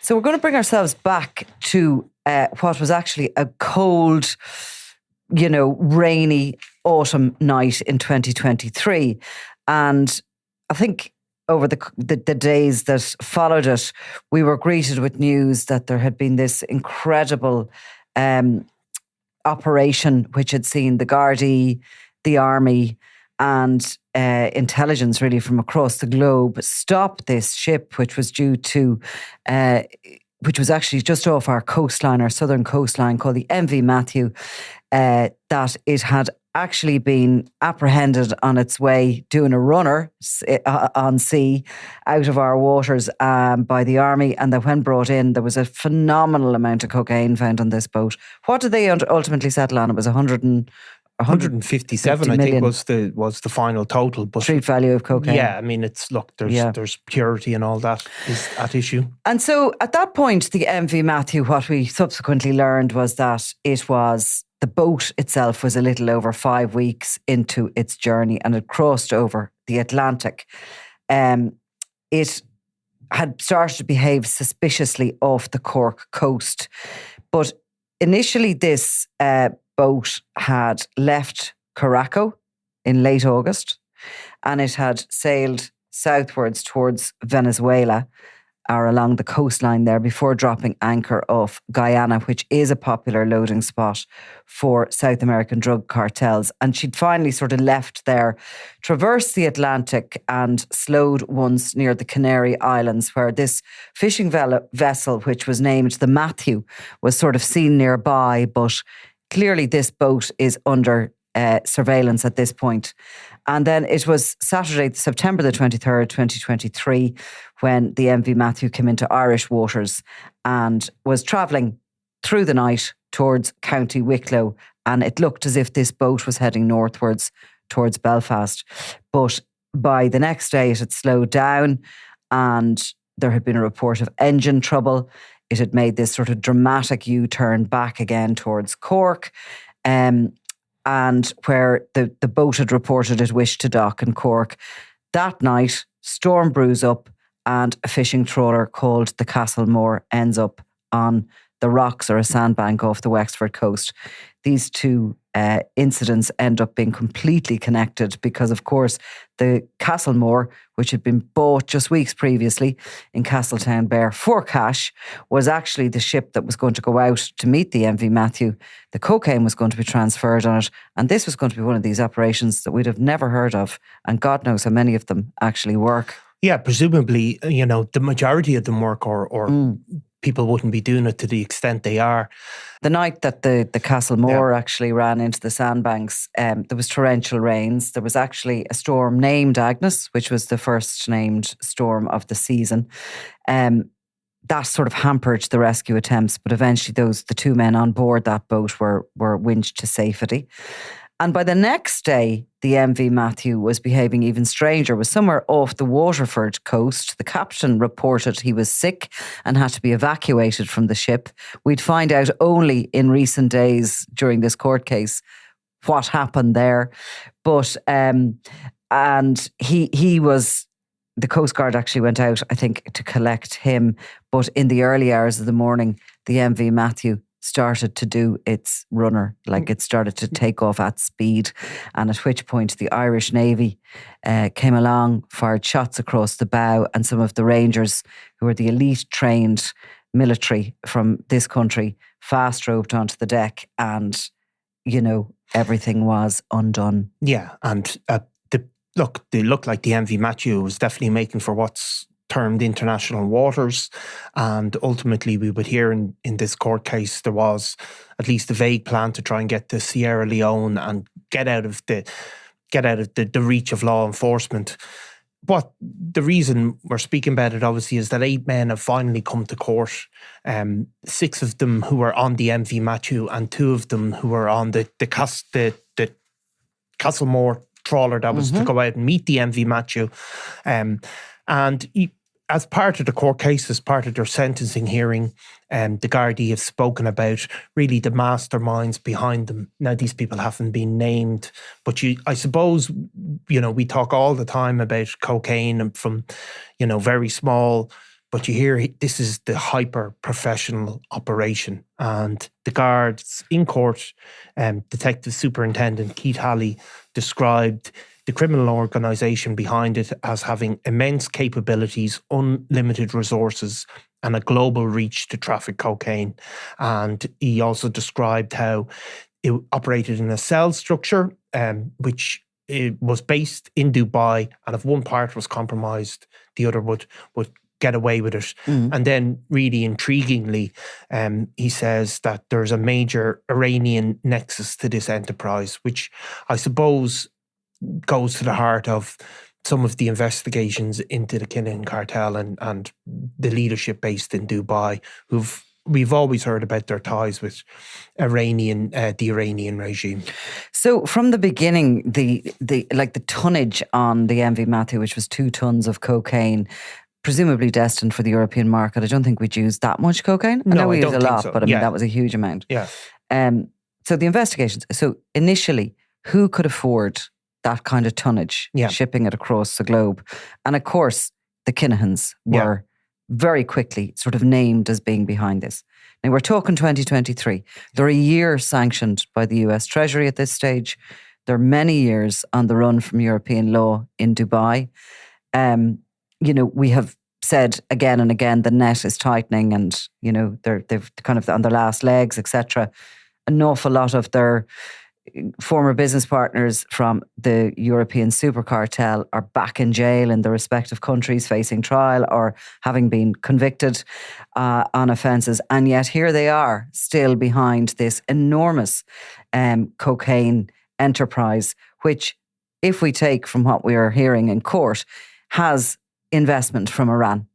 So we're going to bring ourselves back to what was actually a cold, rainy autumn night in 2023. And I think over the days that followed it, we were greeted with news that there had been this incredible operation which had seen the Gardaí, the army and intelligence really from across the globe stop this ship which was due to, which was actually just off our coastline, our southern coastline, called the MV Matthew, that it had actually been apprehended on its way doing a runner on sea out of our waters by the army, and that when brought in there was a phenomenal amount of cocaine found on this boat. What did they ultimately settle on? It was 157, I think, was the final total. But street value of cocaine. Yeah, I mean, there's purity and all that is at issue. And so at that point, the MV Matthew, what we subsequently learned was that the boat itself was a little over 5 weeks into its journey and had crossed over the Atlantic. It had started to behave suspiciously off the Cork coast. But initially this boat had left Caraco in late August, and it had sailed southwards towards Venezuela or along the coastline there before dropping anchor off Guyana, which is a popular loading spot for South American drug cartels. And she'd finally sort of left there, traversed the Atlantic and slowed once near the Canary Islands, where this fishing vessel, which was named the Matthew, was sort of seen nearby, but clearly this boat is under surveillance at this point. And then it was Saturday, September the 23rd, 2023, when the MV Matthew came into Irish waters and was travelling through the night towards County Wicklow. And it looked as if this boat was heading northwards towards Belfast. But by the next day, it had slowed down and there had been a report of engine trouble. It had made this sort of dramatic U-turn back again towards Cork. And where the boat had reported it wished to dock in Cork. That night, storm brews up and a fishing trawler called the Castlemore ends up on the rocks or a sandbank off the Wexford coast. These two incidents end up being completely connected because, of course, the Castlemore, which had been bought just weeks previously in Castletown Bear for cash, was actually the ship that was going to go out to meet the MV Matthew. The cocaine was going to be transferred on it, and this was going to be one of these operations that we'd have never heard of, and God knows how many of them actually work. Yeah, presumably, the majority of them work or people wouldn't be doing it to the extent they are. The night that the Castlemore actually ran into the sandbanks, there was torrential rains. There was actually a storm named Agnes, which was the first named storm of the season. That sort of hampered the rescue attempts, but eventually the two men on board that boat were winched to safety. And by the next day, the MV Matthew was behaving even stranger, was somewhere off the Waterford coast. The captain reported he was sick and had to be evacuated from the ship. We'd find out only in recent days during this court case what happened there. But, and he was, the Coast Guard actually went out, I think, to collect him. But in the early hours of the morning, the MV Matthew started to do its runner, like it started to take off at speed, and at which point the Irish Navy came along, fired shots across the bow, and some of the Rangers, who were the elite trained military from this country, fast roped onto the deck, and everything was undone. Yeah, and they looked like the MV Matthew was definitely making for what's termed international waters, and ultimately we would hear in this court case there was at least a vague plan to try and get to Sierra Leone and get out of the reach of law enforcement. But the reason we're speaking about it obviously is that 8 men have finally come to court, 6 of them who were on the MV Matthew and 2 of them who were on the Castlemore trawler that was to go out and meet the MV Matthew. And as part of the court case, as part of their sentencing hearing, the Gardaí have spoken about really the masterminds behind them. Now, these people haven't been named, but I suppose, we talk all the time about cocaine and from, very small But you hear this is the hyper-professional operation. And the guards in court, Detective Superintendent Keith Halley described the criminal organisation behind it as having immense capabilities, unlimited resources, and a global reach to traffic cocaine. And he also described how it operated in a cell structure, which it was based in Dubai, and if one part was compromised, the other would get away with it. And then really intriguingly, he says that there's a major Iranian nexus to this enterprise, which I suppose goes to the heart of some of the investigations into the Kinahan cartel and the leadership based in Dubai, we've always heard about their ties with the Iranian regime. So from the beginning, the tonnage on the MV Matthew, which was 2 tons of cocaine, presumably destined for the European market. I don't think we'd use that much cocaine. I know we use a lot, so. But I mean, that was a huge amount. Yeah. So the investigations. So initially, who could afford that kind of tonnage, shipping it across the globe? And of course, the Kinahans were very quickly sort of named as being behind this. Now, we're talking 2023. They're a year sanctioned by the US Treasury at this stage. They're many years on the run from European law in Dubai. We have said again and again, the net is tightening and, they've kind of on their last legs, etc. An awful lot of their former business partners from the European super cartel are back in jail in their respective countries facing trial or having been convicted on offences. And yet here they are still behind this enormous cocaine enterprise, which, if we take from what we are hearing in court, has investment from Iran.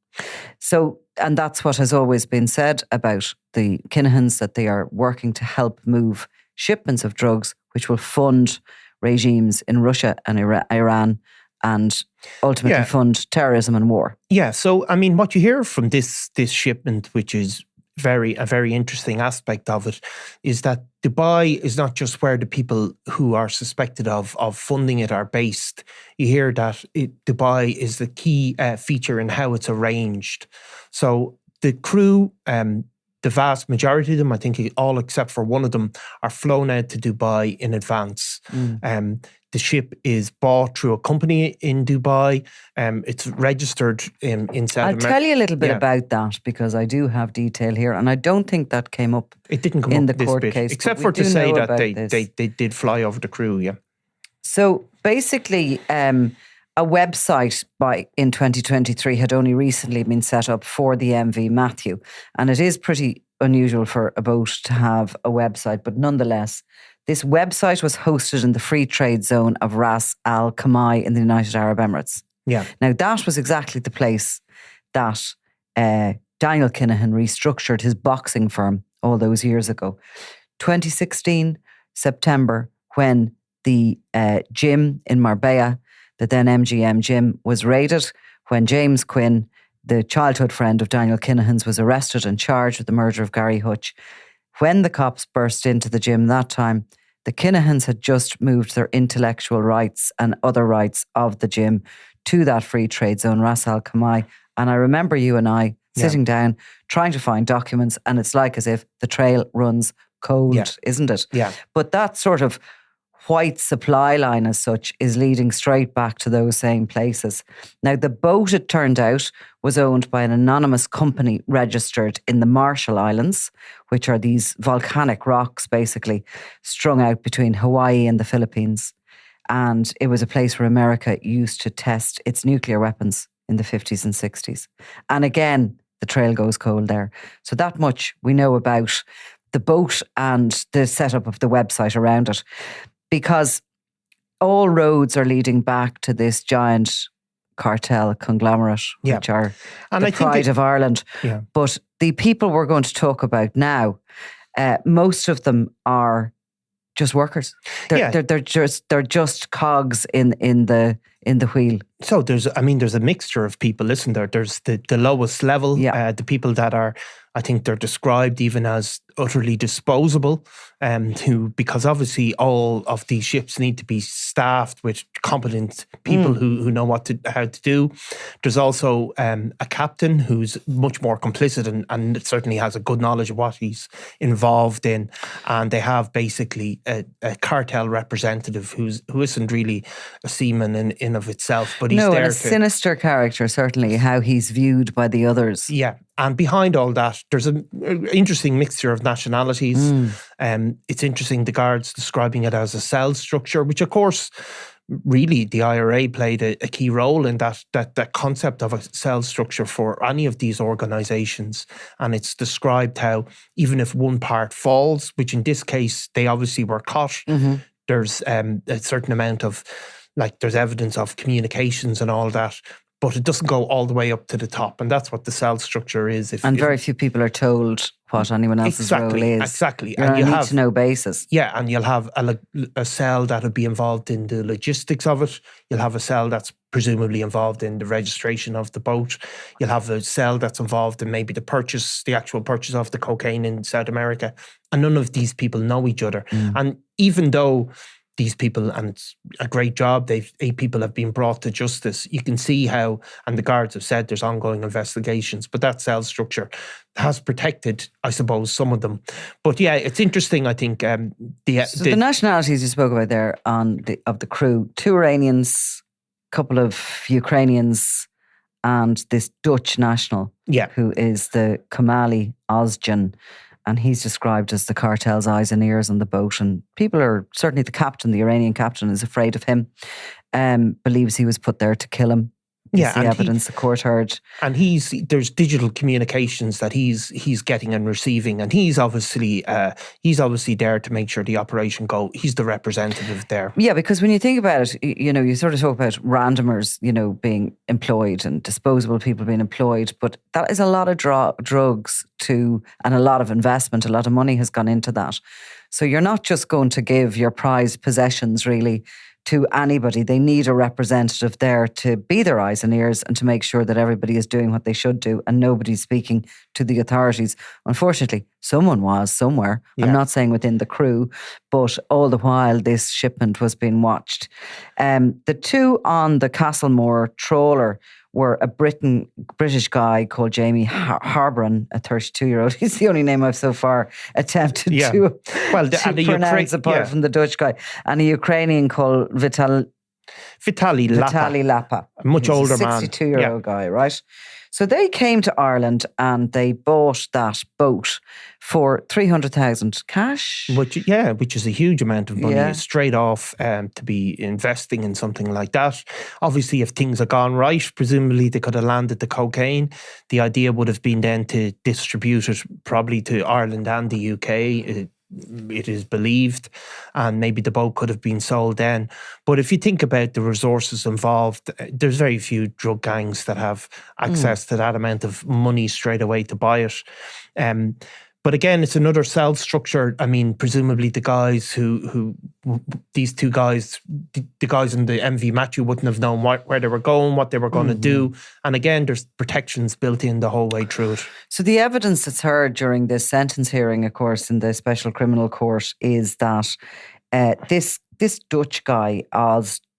So, and that's what has always been said about the Kinahans, that they are working to help move shipments of drugs which will fund regimes in Russia and Iran and ultimately fund terrorism and war. Yeah, so I mean, what you hear from this shipment, which is a very interesting aspect of it, is that Dubai is not just where the people who are suspected of funding it are based. You hear that Dubai is the key feature in how it's arranged. So the crew, the vast majority of them, I think all except for one of them, are flown out to Dubai in advance. The ship is bought through a company in Dubai. It's registered in South America. I'll tell you a little bit about that, because I do have detail here, and I don't think that came up. It didn't come in up the court bit, case, except for to say that they did fly over the crew. Yeah. So basically, a website in 2023 had only recently been set up for the MV Matthew, and it is pretty unusual for a boat to have a website, but nonetheless, this website was hosted in the free trade zone of Ras Al Khaimah in the United Arab Emirates. Yeah. Now, that was exactly the place that Daniel Kinahan restructured his boxing firm all those years ago. 2016, September, when the gym in Marbella, the then MGM gym, was raided, when James Quinn, the childhood friend of Daniel Kinahan's, was arrested and charged with the murder of Gary Hutch. When the cops burst into the gym that time, the Kinahans had just moved their intellectual rights and other rights of the gym to that free trade zone, Ras Al Khaimah. And I remember you and I sitting down, trying to find documents, and it's like as if the trail runs cold, isn't it? Yeah. But that sort of white supply line as such is leading straight back to those same places. Now, the boat, it turned out, was owned by an anonymous company registered in the Marshall Islands, which are these volcanic rocks basically strung out between Hawaii and the Philippines. And it was a place where America used to test its nuclear weapons in the 50s and 60s. And again, the trail goes cold there. So that much we know about the boat and the setup of the website around it, because all roads are leading back to this giant cartel conglomerate, which are the pride of Ireland. Yeah. But the people we're going to talk about now, most of them are just workers. They're just cogs in in the wheel. So there's a mixture of people, isn't there? There's the lowest level, the people that are, I think they're described even as utterly disposable, because obviously all of these ships need to be staffed with competent people who know how to do. There's also a captain who's much more complicit and certainly has a good knowledge of what he's involved in, and they have basically a cartel representative who isn't really a seaman in of itself, but he's there. A sinister character, certainly, how he's viewed by the others. Yeah. And behind all that, there's an interesting mixture of nationalities. It's interesting, the guards describing it as a cell structure, which of course, really the IRA played a key role in that concept of a cell structure for any of these organisations. And it's described how even if one part falls, which in this case, they obviously were caught, there's a certain amount of, there's evidence of communications and all that, but it doesn't go all the way up to the top. And that's what the cell structure is. Very few people are told what anyone else's role is. Exactly. You're on a need-to-know basis. Yeah, and you'll have a cell that'll be involved in the logistics of it. You'll have a cell that's presumably involved in the registration of the boat. You'll have a cell that's involved in maybe the actual purchase of the cocaine in South America. And none of these people know each other. And even though these people, and it's a great job, 8 people have been brought to justice, you can see how, and the guards have said there's ongoing investigations, but that cell structure has protected, I suppose, some of them. But yeah, it's interesting, I think. The nationalities you spoke about there of the crew, 2 Iranians, couple of Ukrainians, and this Dutch national, who is the Kamali Ozcan. And he's described as the cartel's eyes and ears on the boat. And people are, certainly the captain, the Iranian captain, is afraid of him, believes he was put there to kill him. Yeah, the evidence the court heard. And there's digital communications that he's getting and receiving, and he's obviously there to make sure the operation go. He's the representative there. Yeah, because when you think about it, you sort of talk about randomers, being employed and disposable people being employed, but that is a lot of drugs and a lot of investment. A lot of money has gone into that. So you're not just going to give your prized possessions really to anybody. They need a representative there to be their eyes and ears and to make sure that everybody is doing what they should do and nobody's speaking to the authorities. Unfortunately, someone was somewhere. Yeah. I'm not saying within the crew, but all the while this shipment was being watched. The 2 on the Castlemore trawler were a British guy called Jamie Harbron, a 32-year-old. He's the only name I've so far attempted to pronounce apart from the Dutch guy. And a Ukrainian called Vitaly Lapa. A much older man. 62-year-old guy, right? So they came to Ireland and they bought that boat for 300,000 cash. Which is a huge amount of money straight off to be investing in something like that. Obviously, if things had gone right, presumably they could have landed the cocaine. The idea would have been then to distribute it probably to Ireland and the UK. It is believed, and maybe the boat could have been sold then. But if you think about the resources involved, there's very few drug gangs that have access to that amount of money straight away to buy it. But again, it's another cell structure. I mean, presumably the guys these 2 guys, the guys in the MV Matthew wouldn't have known where they were going, what they were going to do. And again, there's protections built in the whole way through it. So the evidence that's heard during this sentence hearing, of course, in the Special Criminal Court is that this Dutch guy,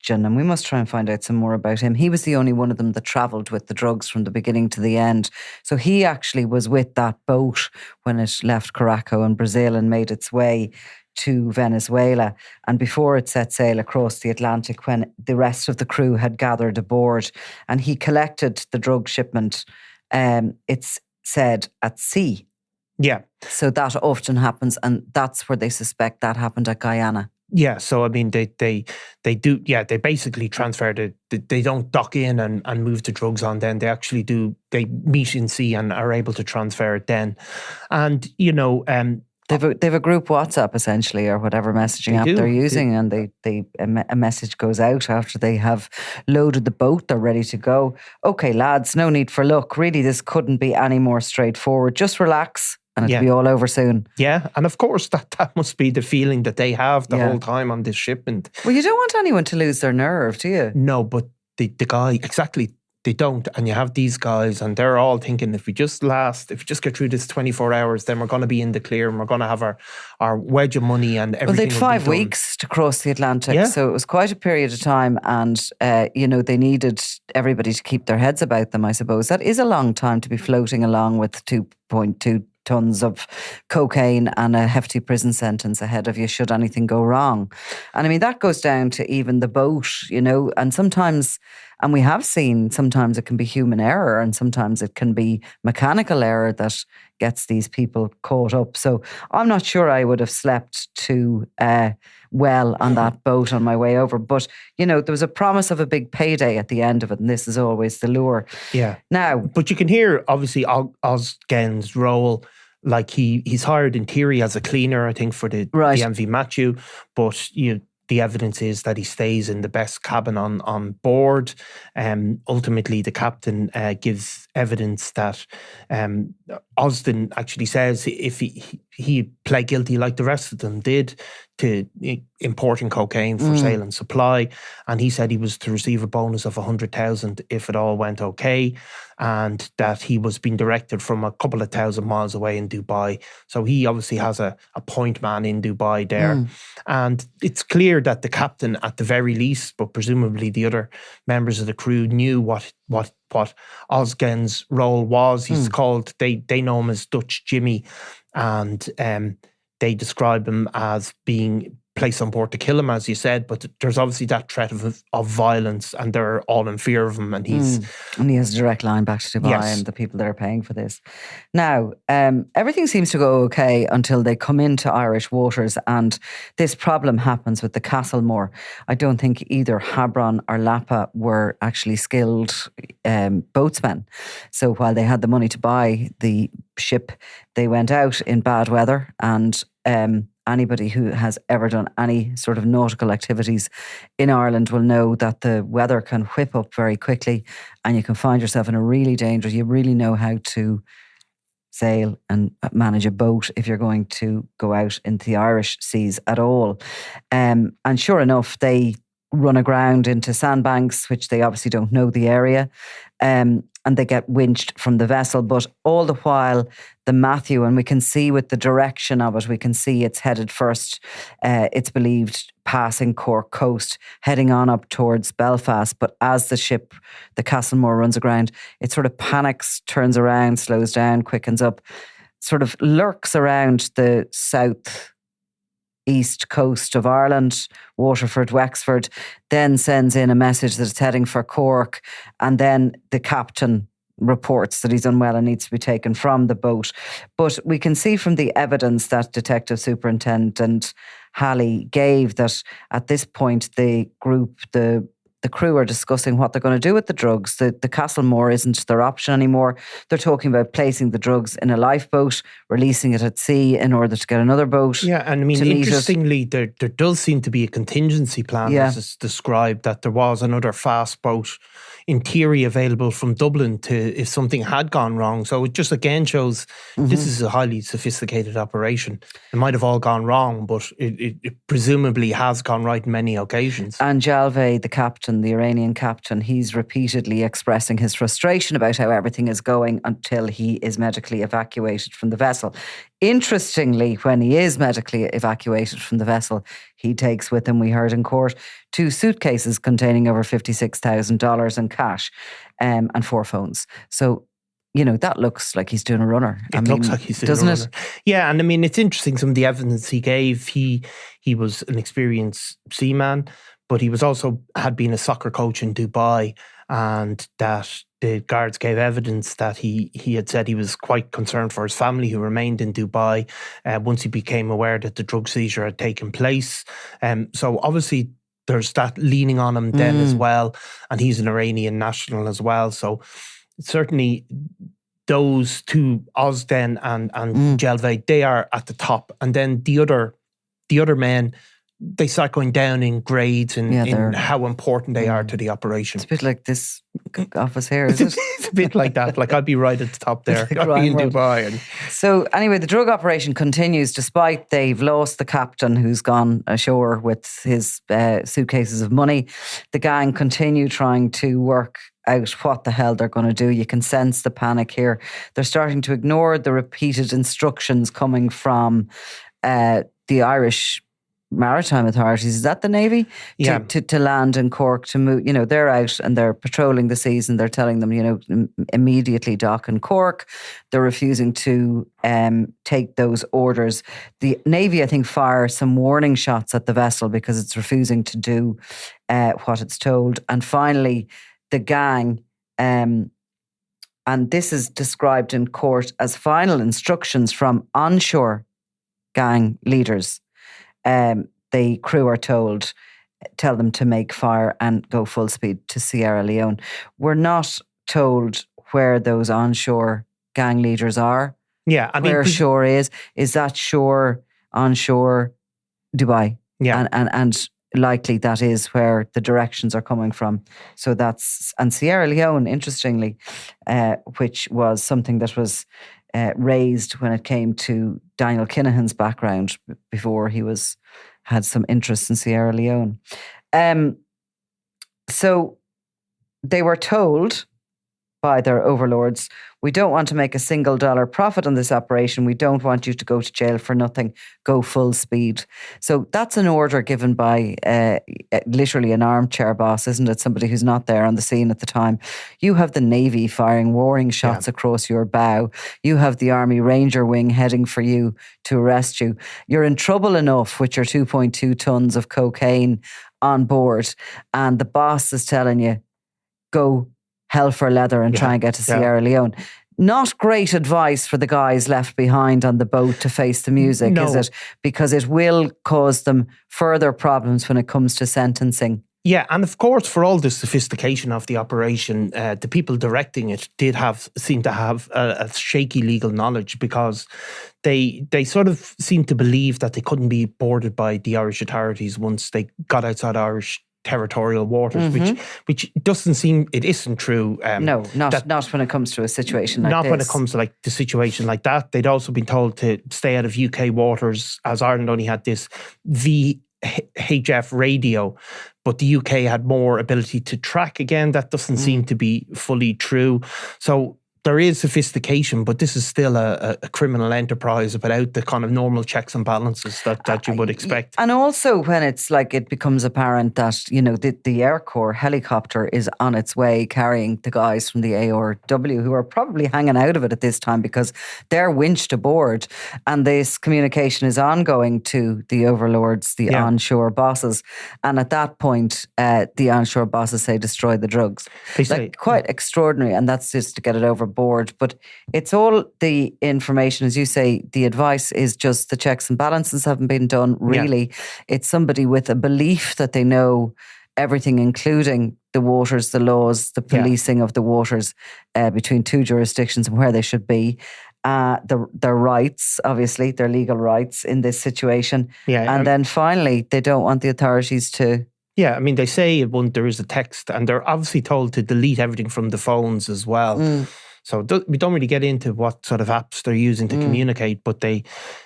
and we must try and find out some more about him. He was the only one of them that travelled with the drugs from the beginning to the end. So he actually was with that boat when it left Caraco in Brazil and made its way to Venezuela. And before it set sail across the Atlantic, when the rest of the crew had gathered aboard, and he collected the drug shipment, it's said, at sea. Yeah. So that often happens, and that's where they suspect that happened at Guyana. Yeah, so I mean, they do. Yeah, they basically transfer they don't dock in and move the drugs on. Then they actually do. They meet in sea and are able to transfer it then, and they've a group WhatsApp essentially, or whatever messaging app they're using, and a message goes out after they have loaded the boat. They're ready to go. Okay, lads, no need for luck. Really, this couldn't be any more straightforward. Just relax. and it'll be all over soon. Yeah, and of course that must be the feeling that they have the whole time on this shipment. Well, you don't want anyone to lose their nerve, do you? No, but the guy, exactly, they don't. And you have these guys and they're all thinking, if we just get through this 24 hours, then we're going to be in the clear and we're going to have our wedge of money and everything. Well, they'd 5 weeks to cross the Atlantic, so it was quite a period of time, and they needed everybody to keep their heads about them, I suppose. That is a long time to be floating along with 2.2 tons of cocaine and a hefty prison sentence ahead of you should anything go wrong. And I mean, that goes down to even the boat, and sometimes, and we have seen, sometimes it can be human error and sometimes it can be mechanical error that gets these people caught up. So I'm not sure I would have slept too well on that boat on my way over. But, there was a promise of a big payday at the end of it, and this is always the lure. Yeah. Now, but you can hear, obviously, Osgen's role. Like he's hired in theory as a cleaner, I think, for the MV Matthew, but the evidence is that he stays in the best cabin on board. Ultimately, the captain gives evidence that Osden actually says if he pled guilty like the rest of them did to importing cocaine for sale and supply, and he said he was to receive a bonus of 100,000 if it all went okay, and that he was being directed from a couple of thousand miles away in Dubai. So he obviously has a point man in Dubai there. And it's clear that the captain, at the very least, but presumably the other members of the crew, knew what Osgen's role was. He's called, they know him as Dutch Jimmy, and they describe him as being placed on board to kill him, as you said, but there's obviously that threat of violence, and they're all in fear of him, and and he has a direct line back to Dubai and the people that are paying for this. Now, everything seems to go okay until they come into Irish waters, and this problem happens with the Castlemore. I don't think either Habron or Lapa were actually skilled boatsmen. So while they had the money to buy the ship, they went out in bad weather, and anybody who has ever done any sort of nautical activities in Ireland will know that the weather can whip up very quickly and you can find yourself in a really dangerous, you really know how to sail and manage a boat if you're going to go out into the Irish seas at all. And sure enough, they run aground into sandbanks, which they obviously don't know the area. And they get winched from the vessel. But all the while, the Matthew, and we can see with the direction of it, we can see it's headed first, it's believed, passing Cork coast, heading on up towards Belfast. But as the ship, the Castlemore, runs aground, it sort of panics, turns around, slows down, quickens up, sort of lurks around the south east coast of Ireland, Waterford, Wexford, then sends in a message that it's heading for Cork, and then the captain reports that he's unwell and needs to be taken from the boat. But we can see from the evidence that Detective Superintendent Halley gave that at this point the group, the crew are discussing what they're going to do with the drugs. The Castlemore isn't their option anymore. They're talking about placing the drugs in a lifeboat, releasing it at sea in order to get another boat. Yeah, and I mean, interestingly, there does seem to be a contingency plan, as is described, that there was another fast boat in theory available from Dublin to if something had gone wrong. So it just again shows this is a highly sophisticated operation. It might have all gone wrong, but it presumably has gone right on many occasions. And Jalve, the captain, the Iranian captain, he's repeatedly expressing his frustration about how everything is going until he is medically evacuated from the vessel. Interestingly, when he is medically evacuated from the vessel, he takes with him, we heard in court, 2 suitcases containing over $56,000 in cash and 4 phones. So, that looks like he's doing a runner. It looks like he's doing a runner. Yeah, and I mean, it's interesting, some of the evidence he gave. He was an experienced seaman, but he was also had been a soccer coach in Dubai, and that the guards gave evidence that he had said he was quite concerned for his family who remained in Dubai once he became aware that the drug seizure had taken place. So obviously there's that leaning on him then as well, and he's an Iranian national as well. So certainly those two, Osden and Jalve, they are at the top, and then the other men, they start going down in grades and in how important they are to the operation. It's a bit like this office here, is it? It's a bit like that. Like I'd be right at the top there. Like I'd be in Ryan Dubai. And So anyway, the drug operation continues despite they've lost the captain who's gone ashore with his suitcases of money. The gang continue trying to work out what the hell they're going to do. You can sense the panic here. They're starting to ignore the repeated instructions coming from the Irish maritime authorities. Is that the Navy? Yeah. To land in Cork, to move, they're out and they're patrolling the seas and they're telling them, immediately dock in Cork. They're refusing to take those orders. The Navy, I think, fire some warning shots at the vessel because it's refusing to do what it's told. And finally, the gang, and this is described in court as final instructions from onshore gang leaders. The crew are told, tell them to make fire and go full speed to Sierra Leone. We're not told where those onshore gang leaders are. Yeah, where shore is. Is that shore onshore Dubai? Yeah, and likely that is where the directions are coming from. So and Sierra Leone, interestingly, which was something that was raised when it came to Daniel Kinahan's background before he had some interest in Sierra Leone. So they were told by their overlords, we don't want to make a single dollar profit on this operation. We don't want you to go to jail for nothing. Go full speed. So that's an order given by literally an armchair boss, isn't it? Somebody who's not there on the scene at the time. You have the Navy firing warning shots across your bow. You have the Army Ranger Wing heading for you to arrest you. You're in trouble enough with your 2.2 tons of cocaine on board. And the boss is telling you, go hell for leather and try and get to Sierra Leone. Not great advice for the guys left behind on the boat to face the music, is it? Because it will cause them further problems when it comes to sentencing. Yeah, and of course, for all the sophistication of the operation, the people directing it seem to have a shaky legal knowledge because they sort of seem to believe that they couldn't be boarded by the Irish authorities once they got outside Irish territorial waters, which doesn't seem, it isn't true. No, not when it comes to a situation like this. Not when it comes to like the situation like that. They'd also been told to stay out of UK waters, as Ireland only had this VHF radio, but the UK had more ability to track. Again, that doesn't seem to be fully true. So there is sophistication, but this is still a criminal enterprise without the kind of normal checks and balances that you would expect. And also when it's like it becomes apparent that, the Air Corps helicopter is on its way carrying the guys from the ARW who are probably hanging out of it at this time because they're winched aboard and this communication is ongoing to the overlords, the onshore bosses. And at that point, the onshore bosses say, destroy the drugs. They say, quite extraordinary. And that's just to get it overboard. But it's all the information, as you say, the advice is just the checks and balances haven't been done, really. Yeah. It's somebody with a belief that they know everything, including the waters, the laws, the policing of the waters between two jurisdictions and where they should be. Their rights, obviously, their legal rights in this situation. Yeah, and then finally, they don't want the authorities to... Yeah, I mean, they say there is a text and they're obviously told to delete everything from the phones as well. So we don't really get into what sort of apps they're using to communicate, but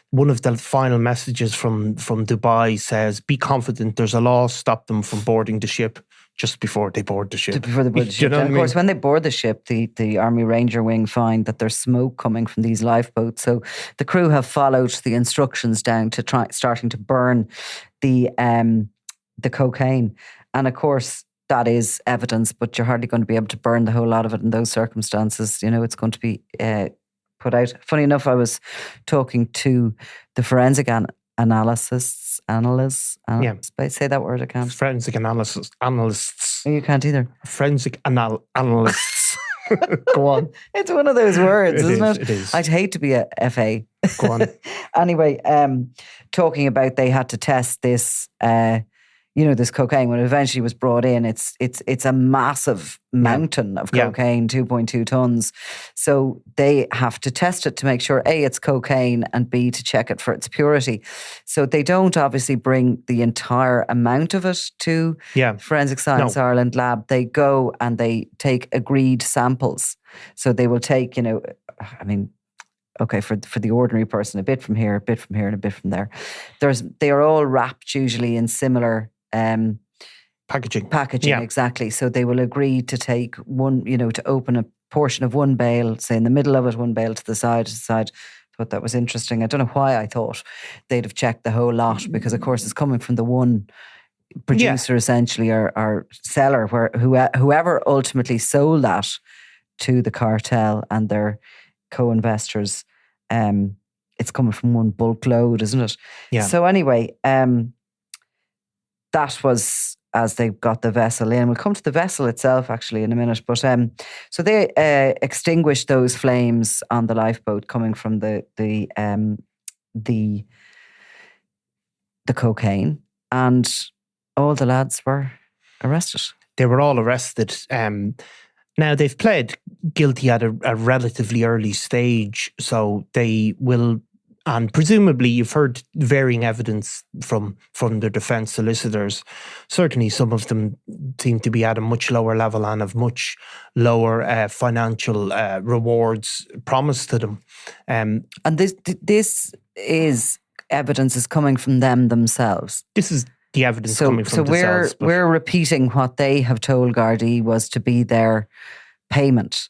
one of the final messages from Dubai says, be confident there's a law stop them from boarding the ship just before they board the ship. Before they board the ship. And of course, when they board the ship, the Army Ranger Wing find that there's smoke coming from these lifeboats. So the crew have followed the instructions down to starting to burn the cocaine. And of course, that is evidence, but you're hardly going to be able to burn the whole lot of it in those circumstances. It's going to be put out. Funny enough, I was talking to the forensic analysts. Say that word, I can't. Forensic analysts. You can't either. Forensic analysts. Go on. It's one of those words, isn't it? It is. I'd hate to be a FA. Go on. Anyway, talking about they had to test this this cocaine, when it eventually was brought in, it's a massive mountain of cocaine, 2.2 tons. So they have to test it to make sure, A, it's cocaine, and B, to check it for its purity. So they don't obviously bring the entire amount of it to Forensic Science Ireland lab. They go and they take agreed samples. So they will take, for the ordinary person, a bit from here, a bit from here, and a bit from there. They are all wrapped usually in similar packaging, exactly. So they will agree to take one, to open a portion of one bale, say in the middle of it, one bale to the side. Thought that was interesting. I don't know why I thought they'd have checked the whole lot, because of course it's coming from the one producer essentially, or seller, where whoever ultimately sold that to the cartel and their co-investors, it's coming from one bulk load, isn't it? Yeah. So anyway, that was as they got the vessel in. We'll come to the vessel itself actually in a minute. But so they extinguished those flames on the lifeboat coming from the cocaine, and all the lads were arrested. They were all arrested. Now, they've pled guilty at a relatively early stage, so they will, and presumably you've heard varying evidence from the defence solicitors. Certainly some of them seem to be at a much lower level and have much lower financial rewards promised to them. And this is evidence is coming from them themselves. This is the evidence coming from themselves. So we're repeating what they have told Gardaí was to be their payment.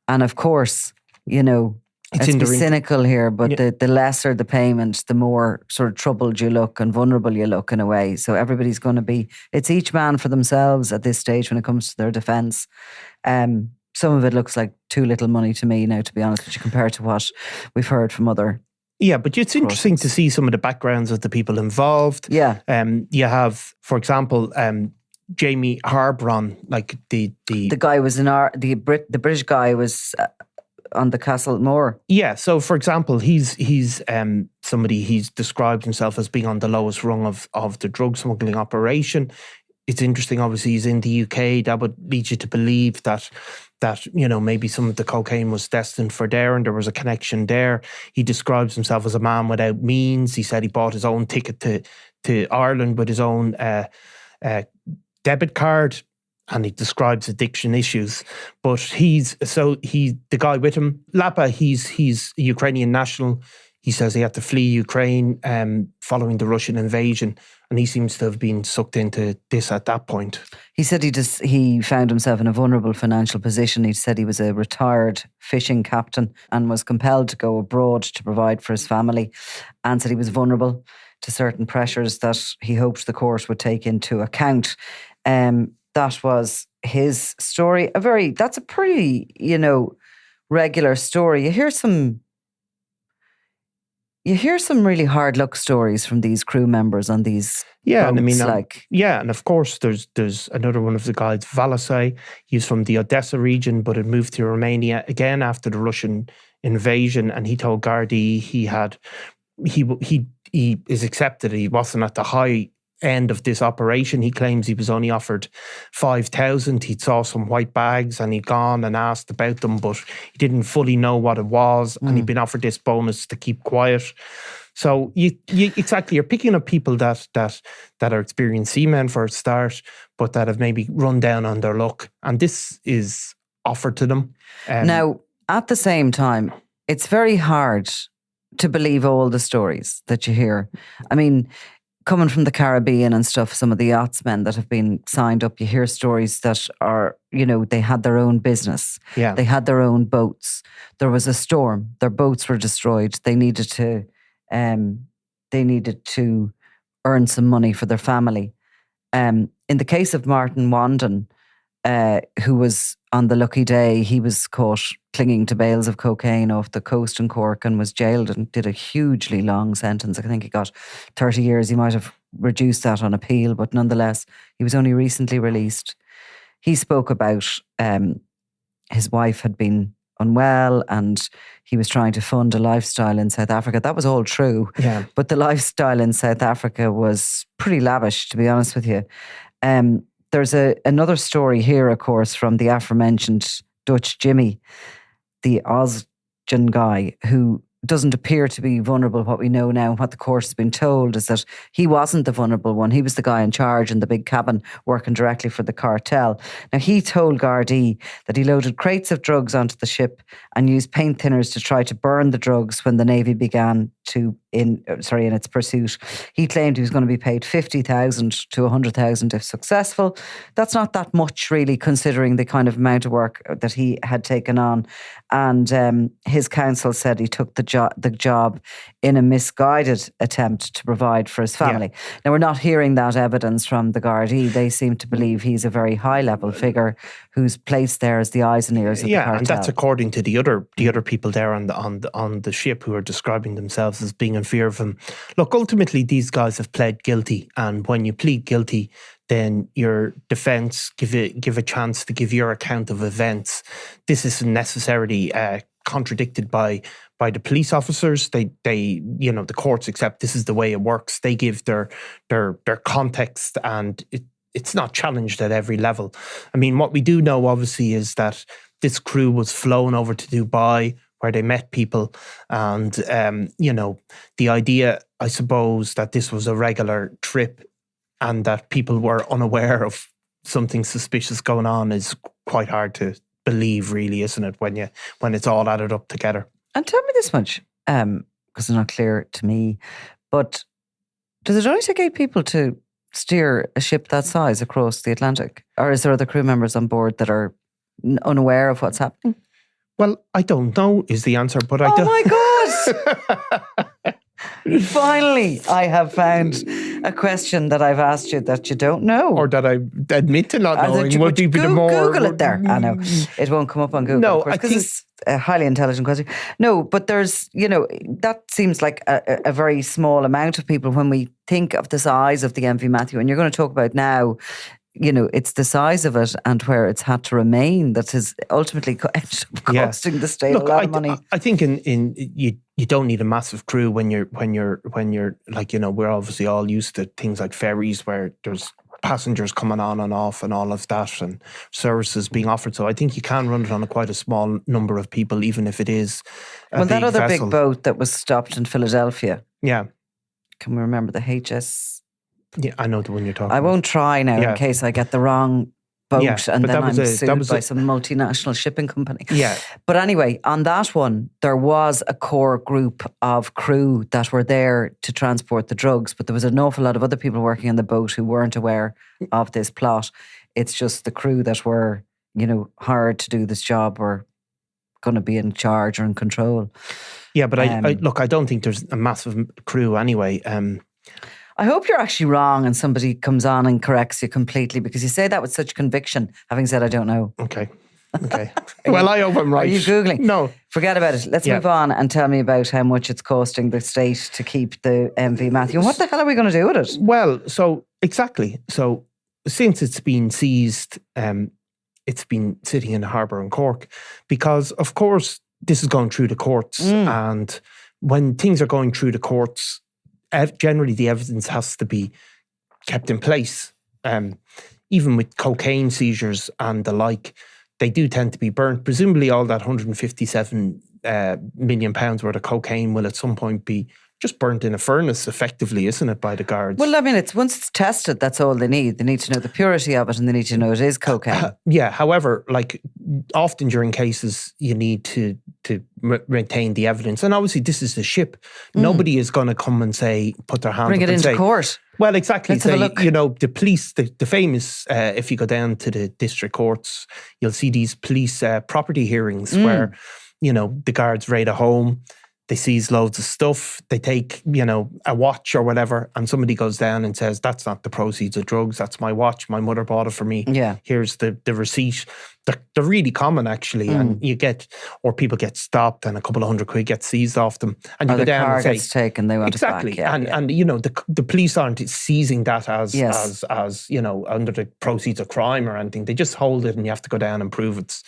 And of course, let's be cynical here, but the lesser the payment, the more sort of troubled you look and vulnerable you look in a way. So everybody's going to be, it's each man for themselves at this stage when it comes to their defence. Some of it looks like too little money to me now, to be honest with you, compared to what we've heard from other. Yeah, but it's interesting to see some of the backgrounds of the people involved. Yeah. You have, for example, Jamie Harbron, like the guy was the British guy was on the Castlemore. Yeah, so for example, he's somebody, he's described himself as being on the lowest rung of the drug smuggling operation. It's interesting, obviously he's in the UK. That would lead you to believe that maybe some of the cocaine was destined for there and there was a connection there. He describes himself as a man without means. He said he bought his own ticket to Ireland with his own debit card, and he describes addiction issues. But the guy with him, Lapa, he's a Ukrainian national. He says he had to flee Ukraine following the Russian invasion, and he seems to have been sucked into this at that point. He said he found himself in a vulnerable financial position. He said he was a retired fishing captain and was compelled to go abroad to provide for his family, and said he was vulnerable to certain pressures that he hoped the court would take into account. That was his story. That's a pretty, regular story. You hear some really hard luck stories from these crew members on these boats, and of course there's another one of the guys, Valasai. He's from the Odessa region, but had moved to Romania again after the Russian invasion, and he told Gardaí he is accepted. He wasn't at the high end of this operation. He claims he was only offered 5,000. He saw some white bags and he'd gone and asked about them, but he didn't fully know what it was, and he'd been offered this bonus to keep quiet. So you're picking up people that are experienced seamen for a start, but that have maybe run down on their luck, and this is offered to them. Now, at the same time, it's very hard to believe all the stories that you hear. I mean, coming from the Caribbean and stuff, some of the yachtsmen that have been signed up, you hear stories that are, they had their own business. Yeah. They had their own boats. There was a storm. Their boats were destroyed. They needed to earn some money for their family. In the case of Martin Wandon, who was on the lucky day, he was caught clinging to bales of cocaine off the coast in Cork and was jailed and did a hugely long sentence. I think he got 30 years. He might have reduced that on appeal, but nonetheless, he was only recently released. He spoke about his wife had been unwell and he was trying to fund a lifestyle in South Africa. That was all true. Yeah. But the lifestyle in South Africa was pretty lavish, to be honest with you. There's another story here, of course, from the aforementioned Dutch Jimmy, the Austrian guy, who doesn't appear to be vulnerable. What we know now, what the court has been told, is that he wasn't the vulnerable one. He was the guy in charge in the big cabin working directly for the cartel. Now, he told Gardaí that he loaded crates of drugs onto the ship and used paint thinners to try to burn the drugs when the Navy began in its pursuit. He claimed he was going to be paid 50,000 to 100,000 if successful. That's not that much, really, considering the kind of amount of work that he had taken on. And his counsel said he took the job in a misguided attempt to provide for his family. Yeah. Now, we're not hearing that evidence from the Gardaí. They seem to believe he's a very high-level figure who's placed there as the eyes and ears of the cartel. Yeah, and that's according to the other people there on the ship who are describing themselves as being in fear of him. Look, ultimately, these guys have pled guilty, and when you plead guilty, then your defence give a chance to give your account of events. This isn't necessarily contradicted by the police officers. They the courts accept this is the way it works. They give their context, and it's not challenged at every level. I mean, what we do know, obviously, is that this crew was flown over to Dubai, where they met people, and the idea, I suppose, that this was a regular trip and that people were unaware of something suspicious going on is quite hard to believe, really, isn't it, when it's all added up together? And tell me this much, because it's not clear to me, but does it only take 8 people to steer a ship that size across the Atlantic? Or is there other crew members on board that are unaware of what's happening? Well, I don't know is the answer, but I don't. Oh my God! Finally, I have found a question that I've asked you that you don't know. Or that I admit to not knowing. Would you be the more... Google it there. I know. It won't come up on Google, no, of course, because it's a highly intelligent question. No, but there's, that seems like a very small amount of people when we think of the size of the MV Matthew, and you're going to talk about now, it's the size of it and where it's had to remain that has ultimately costing the state a lot of money. I think you don't need a massive crew when you're like, we're obviously all used to things like ferries where there's passengers coming on and off and all of that and services being offered. So I think you can run it on quite a small number of people, even if it is a big that other vessel. Big boat that was stopped in Philadelphia. Yeah. Can we remember the HS? Yeah, I know the one you're talking about. I won't try now in case I get the wrong boat and then I'm sued by some multinational shipping company. Yeah. But anyway, on that one, there was a core group of crew that were there to transport the drugs, but there was an awful lot of other people working on the boat who weren't aware of this plot. It's just the crew that were, hired to do this job were going to be in charge or in control. Yeah, but I don't think there's a massive crew anyway. I hope you're actually wrong and somebody comes on and corrects you completely, because you say that with such conviction, having said I don't know. Okay. Well, I hope I'm right. Are you Googling? No. Forget about it. Let's move on and tell me about how much it's costing the state to keep the MV Matthew. What the hell are we going to do with it? Well, exactly. So since it's been seized, it's been sitting in the harbour in Cork because, of course, this is going through the courts. And when things are going through the courts, generally the evidence has to be kept in place. Even with cocaine seizures and the like, they do tend to be burnt. Presumably all that £157 million worth of cocaine will at some point be just burnt in a furnace effectively, isn't it, by the guards? Well, I mean, once it's tested, that's all they need. They need to know the purity of it and they need to know it is cocaine. Yeah, however, often during cases, you need to retain the evidence. And obviously this is the ship. Nobody is going to come and put their hand Bring up it and into say, court. Well, exactly. Let's have a look. The police, the famous, if you go down to the district courts, you'll see these police property hearings where, the guards raid a home, they seize loads of stuff, they take, a watch or whatever, and somebody goes down and says, that's not the proceeds of drugs, that's my watch, my mother bought it for me. Yeah. Here's the receipt. they're really common actually, and people get stopped and a couple of £100 gets seized off them, and you or go the down car and say gets taken, they want exactly, it back. and the police aren't seizing that as under the proceeds of crime or anything. They just hold it, and you have to go down and prove it's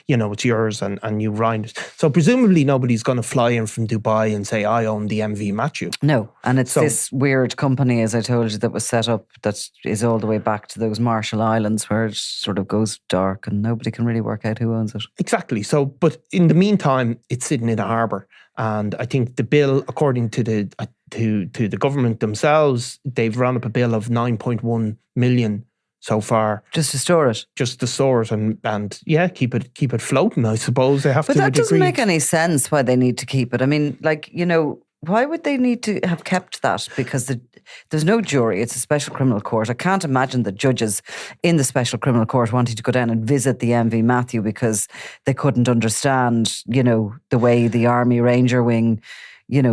yours and you ride it. So presumably nobody's going to fly in from Dubai and say I own the MV Matthew. No, and it's this weird company, as I told you, that was set up that is all the way back to those Marshall Islands where it sort of goes dark and nobody can really work out who owns it. Exactly. So, but in the meantime, it's sitting in a harbour, and I think the bill, according to the government themselves, they've run up a bill of 9.1 million so far. Just to store it. Just to store it and keep it floating, I suppose. They have but to. But that doesn't make any sense why they need to keep it. I mean, why would they need to have kept that? Because there's no jury. It's a special criminal court. I can't imagine the judges in the special criminal court wanting to go down and visit the MV Matthew because they couldn't understand, the way the Army Ranger Wing,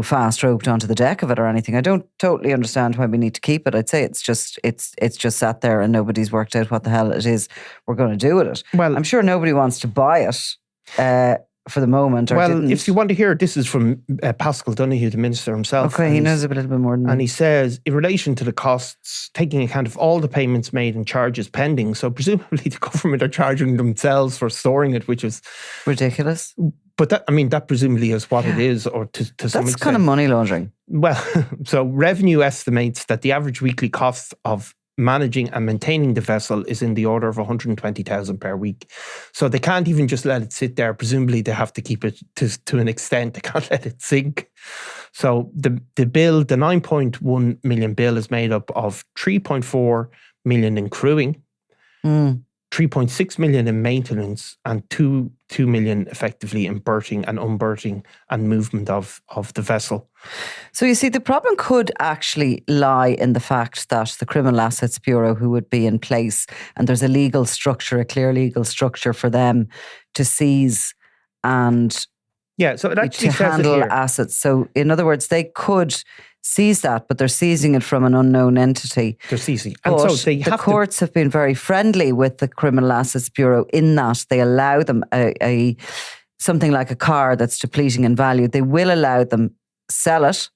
fast roped onto the deck of it or anything. I don't totally understand why we need to keep it. I'd say it's just sat there and nobody's worked out what the hell it is we're going to do with it. Well, I'm sure nobody wants to buy it. For the moment, if you want to hear, this is from Paschal Donoghue, the minister himself. Okay, he knows a little bit more than me. And he says, in relation to the costs, taking account of all the payments made and charges pending, so presumably the government are charging themselves for storing it, which is ridiculous. But that presumably is what it is, or to some extent. That's kind of money laundering. Well, so revenue estimates that the average weekly cost of managing and maintaining the vessel is in the order of 120,000 per week. So they can't even just let it sit there. Presumably they have to keep it to an extent. They can't let it sink. So the bill, the 9.1 million bill, is made up of 3.4 million in crewing, 3.6 million in maintenance, and 2 million effectively in berthing and unberthing and movement of the vessel. So you see, the problem could actually lie in the fact that the Criminal Assets Bureau, who would be in place, and there's a legal structure, a clear legal structure for them to seize and so it actually to says handle it here. assets. So in other words, they could seize that, but they're seizing it from an unknown entity. They're seizing. And so the courts have been very friendly with the Criminal Assets Bureau in that they allow them something like a car that's depleting in value. They will allow them sell it,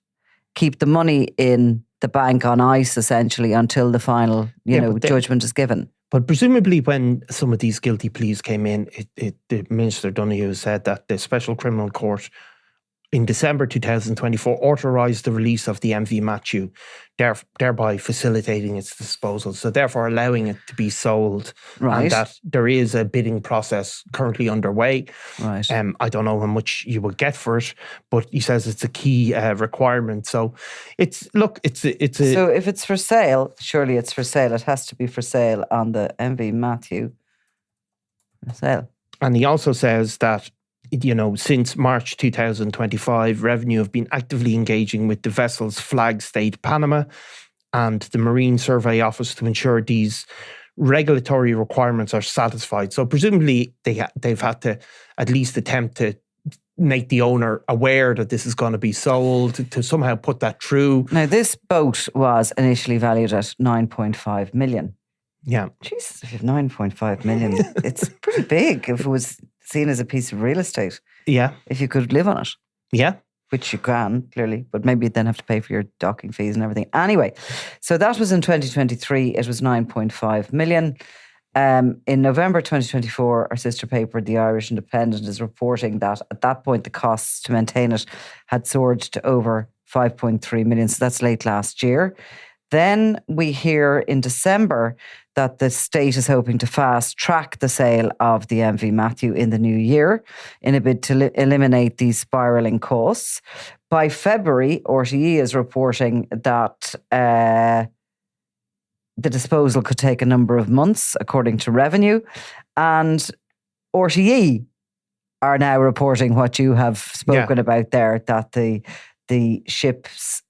keep the money in the bank on ice, essentially, until the final, judgment is given. But presumably when some of these guilty pleas came in, the Minister Donoghue said that the Special Criminal Court in December 2024 authorised the release of the MV Matthew, thereby facilitating its disposal. So therefore allowing it to be sold. Right. And that there is a bidding process currently underway. Right. I don't know how much you will get for it, but he says it's a key requirement. So so if it's for sale, surely it's for sale. It has to be for sale on the MV Matthew. For sale. And he also says that since March 2025, Revenue have been actively engaging with the vessel's flag state Panama and the Marine Survey Office to ensure these regulatory requirements are satisfied. So presumably they've had to at least attempt to make the owner aware that this is going to be sold, to somehow put that through. Now, this boat was initially valued at 9.5 million. Yeah. Jesus, if you have 9.5 million, it's pretty big if it was seen as a piece of real estate. Yeah. If you could live on it. Yeah. Which you can, clearly, but maybe you'd then have to pay for your docking fees and everything. Anyway, so that was in 2023. It was 9.5 million. In November 2024, our sister paper, The Irish Independent, is reporting that at that point, the costs to maintain it had soared to over 5.3 million. So that's late last year. Then we hear in December that the state is hoping to fast track the sale of the MV Matthew in the new year in a bid to eliminate these spiralling costs. By February, RTE is reporting that the disposal could take a number of months, according to Revenue. And RTE are now reporting what you have spoken about there, that the ships...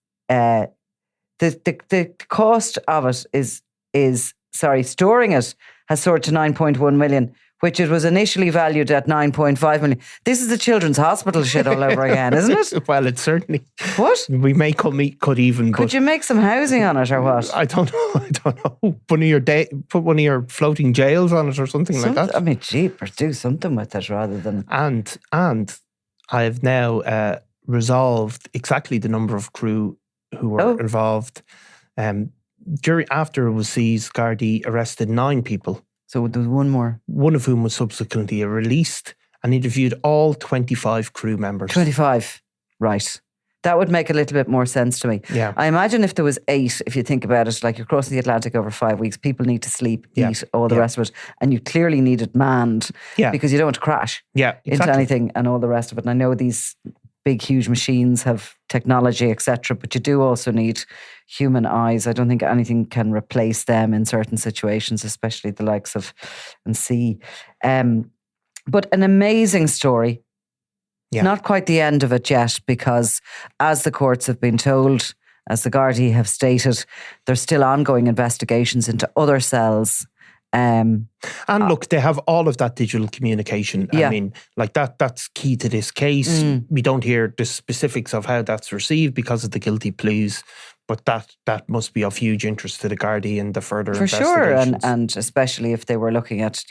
The cost of it is storing it has soared to 9.1 million, which it was initially valued at 9.5 million. This is the children's hospital shit all over again, isn't it? Well, it's certainly. What? We may cut even. Could you make some housing on it or what? I don't know. Put one of your floating jails on it or something like that. I mean, jeepers, do something with it rather than... And I have now resolved exactly the number of crew who were involved. After it was seized, Gardaí arrested 9 people. So there was one more. One of whom was subsequently released and interviewed all 25 crew members. 25, right. That would make a little bit more sense to me. Yeah. I imagine if there was 8, if you think about it, like you're crossing the Atlantic over 5 weeks, people need to sleep, eat, all the rest of it. And you clearly need it manned because you don't want to crash into anything and all the rest of it. And I know these big, huge machines have technology, etc., but you do also need human eyes. I don't think anything can replace them in certain situations, especially the likes of sea. But an amazing story. Yeah. Not quite the end of it yet, because as the courts have been told, as the Gardaí have stated, there's still ongoing investigations into other cells. And look, they have all of that digital communication. I mean, like that's key to this case. We don't hear the specifics of how that's received because of the guilty pleas, but that must be of huge interest to the Gardaí in the further investigations. For sure, and especially if they were looking at,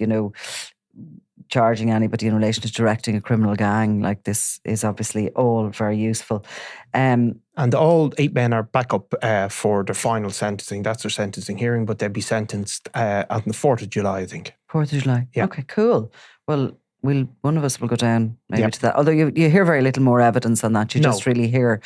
charging anybody in relation to directing a criminal gang, like this is obviously all very useful. And all 8 men are back up for the final sentencing. That's their sentencing hearing, but they'll be sentenced on the 4th of July, I think. 4th of July? Yeah. Okay, cool. Well, one of us will go down maybe to that. Although you hear very little more evidence on that. You just really hear,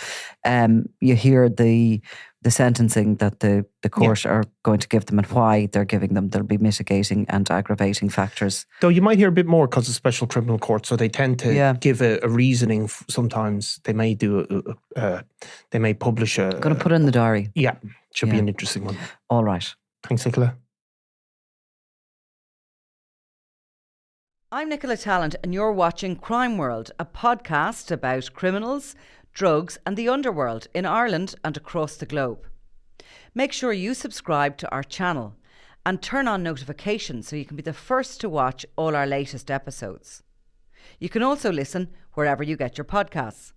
you hear the sentencing that the court are going to give them and why they're giving them. There'll be mitigating and aggravating factors. Though you might hear a bit more because of special criminal court, so they tend to give a reasoning. Sometimes they may they may publish a... I'm going to put it in the diary. Yeah, should be an interesting one. All right. Thanks, Nicola. I'm Nicola Tallant and you're watching Crime World, a podcast about criminals, drugs and the underworld in Ireland and across the globe. Make sure you subscribe to our channel and turn on notifications so you can be the first to watch all our latest episodes. You can also listen wherever you get your podcasts.